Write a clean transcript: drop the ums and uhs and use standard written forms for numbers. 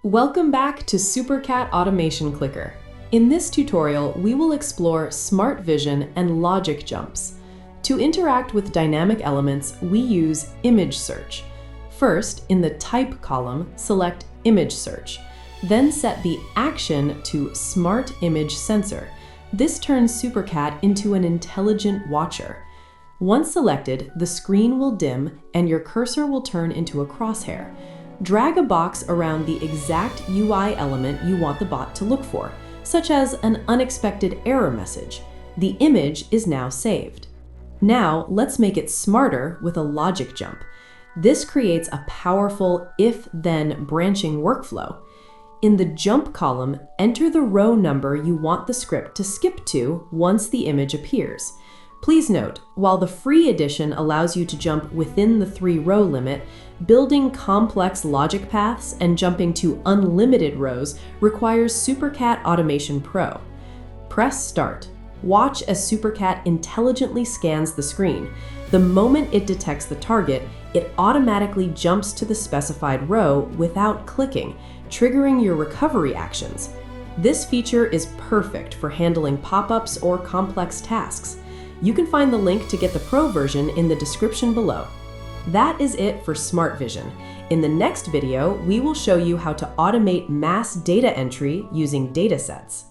Welcome back to SuperCat Automation Clicker. In this tutorial, we will explore smart vision and logic jumps. To interact with dynamic elements, we use image search. First, in the type column, select image search. Then set the action to Smart Image Sensor. This turns SuperCat into an intelligent watcher. Once selected, the screen will dim and your cursor will turn into a crosshair. Drag a box around the exact UI element you want the bot to look for, such as an unexpected error message. The image is now saved. Now, let's make it smarter with a logic jump. This creates a powerful if-then branching workflow. In the jump column, enter the row number you want the script to skip to once the image appears. Please note, while the free edition allows you to jump within the 3-row limit, building complex logic paths and jumping to unlimited rows requires SuperCat Automation Pro. Press Start. Watch as SuperCat intelligently scans the screen. The moment it detects the target, it automatically jumps to the specified row without clicking, triggering your recovery actions. This feature is perfect for handling pop-ups or complex tasks. You can find the link to get the Pro version in the description below. That is it for Smart Vision. In the next video, we will show you how to automate mass data entry using datasets.